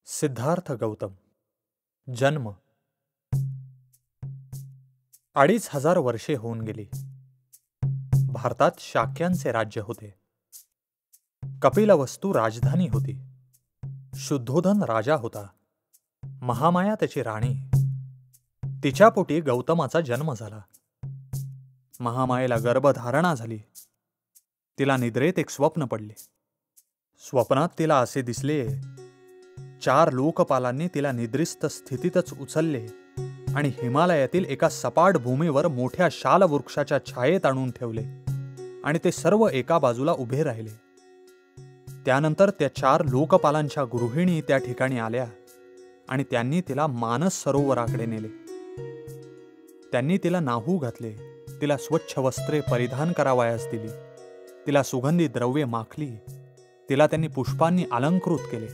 सिद्धार्थ गौतम. जन्म 2500 वर्षे होऊन गेली. भारतात शाक्यांचे राज्य होते. कपिलवस्तू राजधानी होती. शुद्धोधन राजा होता. महामाया त्याची राणी. तिच्या पोटी गौतमाचा जन्म झाला. महामायेला गर्भधारणा झाली. तिला निद्रेत एक स्वप्न पडले. स्वप्नात तिला असे दिसले, 4 लोकपालांनी तिला निद्रिस्त स्थितीतच उचलले आणि हिमालयातील एका सपाट भूमीवर मोठ्या शालवृक्षाच्या छायेत आणून ठेवले आणि ते सर्व एका बाजूला उभे राहिले. त्यानंतर त्या 4 लोकपालांच्या गृहिणी त्या ठिकाणी आल्या आणि त्यांनी तिला मानस सरोवराकडे नेले. त्यांनी तिला नाहू घातले. तिला स्वच्छ वस्त्रे परिधान करावयास दिली. तिला सुगंधी द्रव्ये माखली. तिला त्यांनी पुष्पांनी अलंकृत केले.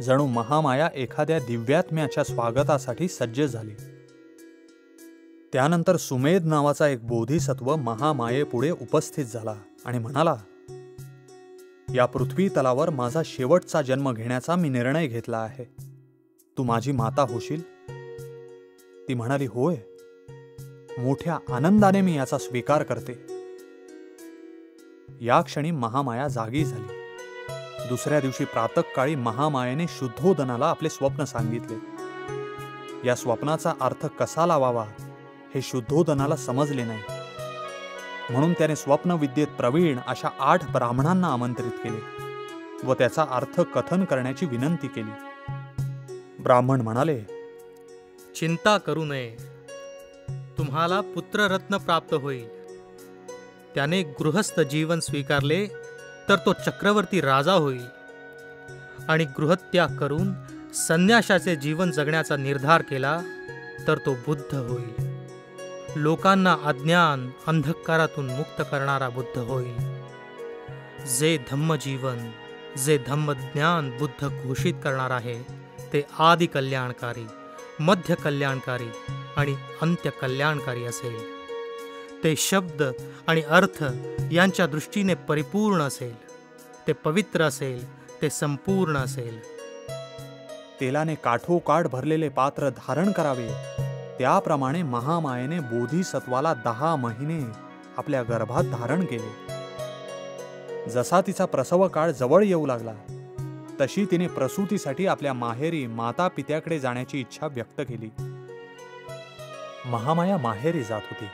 जणू महामाया एखाद्या दिव्यात्म्याच्या स्वागतासाठी सज्ज झाली. त्यानंतर सुमेध नावाचा एक बोधिसत्व महामायेपुढे उपस्थित झाला आणि म्हणाला, या पृथ्वी तलावर माझा शेवटचा जन्म घेण्याचा मी निर्णय घेतला आहे. तू माझी माता होशील? ती म्हणाली, होय, मोठ्या आनंदाने मी याचा स्वीकार करते. या क्षणी महामाया जागी झाली. दुसऱ्या दिवशी प्रातःकाळी महामायेने शुद्धोधनाला आपले स्वप्न सांगितले. या स्वप्नाचा अर्थ कसा लावावा हे शुद्धोधनाला समजले नाही. म्हणून त्याने स्वप्नविद्येत प्रवीण अशा 8 ब्राह्मणांना आमंत्रित केले व त्याचा अर्थ कथन करण्याची विनंती केली. ब्राह्मण म्हणाले, चिंता करू नये. तुम्हाला पुत्ररत्न प्राप्त होईल. त्याने गृहस्थ जीवन स्वीकारले तर तो चक्रवर्ती राजा होईल आणि गृहत्याग करून संन्यासाचे जीवन जगण्याचा निर्धार केला तर तो बुद्ध होईल. लोकांना अज्ञान अंधकारातून मुक्त करणारा बुद्ध होईल. जे धम्मजीवन, जे धम्मज्ञान बुद्ध घोषित करणार आहे ते आदि कल्याणकारी, मध्य कल्याणकारी आणि अंत्य कल्याणकारी असेल. ते शब्द आणि अर्थ यांच्या दृष्टीने परिपूर्ण असेल. ते पवित्र असेल. ते संपूर्ण असेल. तेलाने काठोकाठ भरलेले पात्र धारण करावे, त्याप्रमाणे महामायेने बोधिसत्वाला 10 महिने आपल्या गर्भात धारण केले. जसा तिचा प्रसव काळ जवळ येऊ लागला तशी तिने प्रसूतीसाठी आपल्या माहेरी माता पित्याकडे जाण्याची इच्छा व्यक्त केली. महामाया माहेरी जात होती.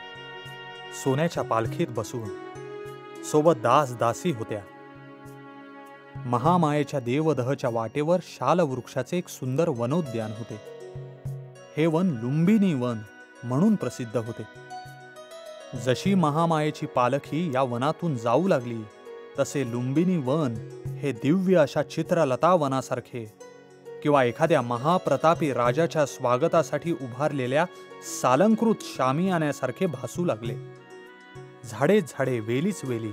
सोन्याच्या पालखीत बसून. सोबत दास दासी होत्या. महामायेच्या देवदहच्या वाटेवर शालवृक्षाचे एक सुंदर वनोद्यान होते. हे वन लुंबिनी वन म्हणून प्रसिद्ध होते. जशी महामायेची पालखी या वनातून जाऊ लागली तसे लुंबिनी वन हे दिव्य अशा चित्रलता वनासारखे किंवा एखाद्या महाप्रतापी राजाच्या स्वागतासाठी उभारलेल्या सालंकृत शामियान्यासारखे भासू लागले. झाडेच झाडे, वेलीच वेली,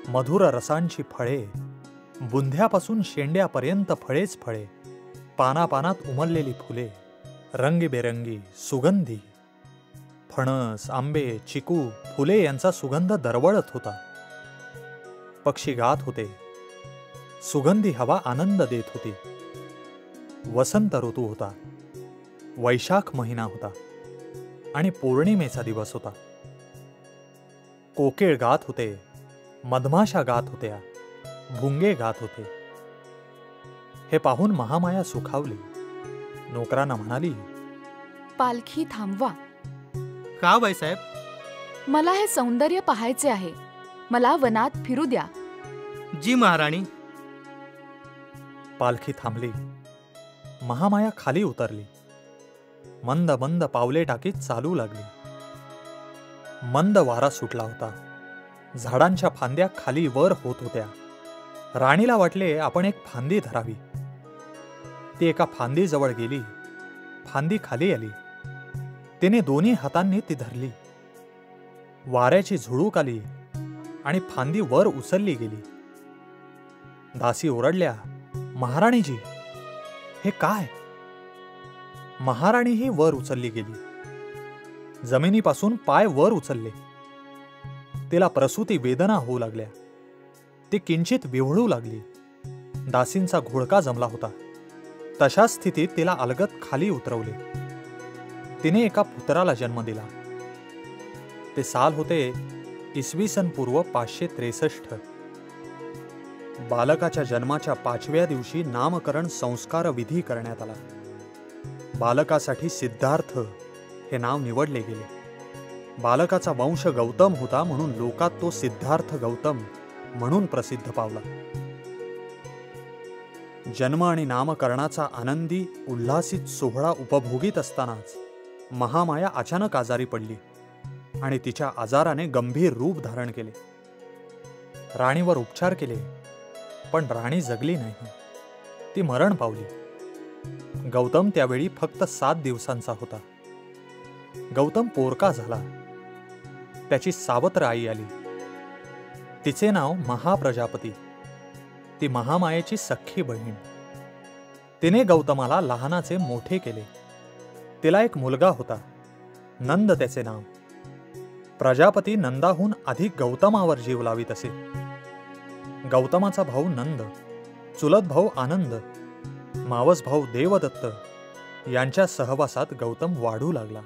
मधुर रसांची फळे, बुंध्यापासून शेंड्यापर्यंत फळेच फळे, पानापानात उमललेली फुले, रंगीबेरंगी, सुगंधी. फणस, आंबे, चिकू, फुले यांचा सुगंध दरवळत होता. पक्षी गात होते. सुगंधी हवा आनंद देत होती. वसंत ऋतू होता. वैशाख महिना होता आणि पौर्णिमेचा दिवस होता. कोकिळ गात होते. मधमाशा गात होत्या. भुंगे गात होते. हे पाहून महामाया सुखावली. नोकरांना म्हणाली, पालखी थांबवा. का बाईसाहेब? मला हे सौंदर्य पाहायचे आहे. मला वनात फिरू द्या. जी महाराणी. पालखी थांबली. महामाया खाली उतरली. मंद मंद पावले टाकीत चालू लागली. मंद वारा सुटला होता. झाडांच्या फांद्या खाली वर होत होत्या. राणीला वाटले आपण एक फांदी धरावी. ती एका फांदीजवळ गेली. फांदी खाली आली. तिने दोन्ही हातांनी ती धरली. वाऱ्याची झुळूक आली आणि फांदी वर उचलली गेली. दासी ओरडल्या, महाराणीजी, हे काय? महाराणीही वर उचलली गेली. जमिनीपासून पाय वर उचलले. तिला प्रसूती वेदना होऊ लागल्या. ती किंचित विव्हळू लागली. दासींचा घोळका जमला होता. तशा स्थितीत तिला अलगद खाली उतरवले. तिने एका पुत्राला जन्म दिला. ते साल होते इसवी सन पूर्व 563. बालकाच्या जन्माच्या 5व्या दिवशी नामकरण संस्कार विधी करण्यात आला. बालकासाठी सिद्धार्थ हे नाव निवडले गेले. बालकाचा वंश गौतम होता म्हणून लोकात तो सिद्धार्थ गौतम म्हणून प्रसिद्ध पावला. जन्म आणि नामकरणाचा आनंदी उल्हासित सोहळा उपभोगीत असतानाच महामाया अचानक आजारी पडली आणि तिच्या आजाराने गंभीर रूप धारण केले. राणीवर उपचार केले, पण राणी जगली नाही. ती मरण पावली. गौतम त्यावेळी फक्त 7 दिवसांचा होता. गौतम पोरका झाला. त्याची सावत्र आई आली. तिचे नाव महाप्रजापती. ती महामायेची सख्खी बहीण. तिने गौतमाला लहानाचे मोठे केले. तिला एक मुलगा होता, नंद त्याचे नाव. प्रजापती नंदाहून अधिक गौतमावर जीव लावीत असे. गौतमाचा भाऊ नंद, चुलत भाऊ आनंद, मावस भाऊ देवदत्त यांच्या सहवासात गौतम वाढू लागला.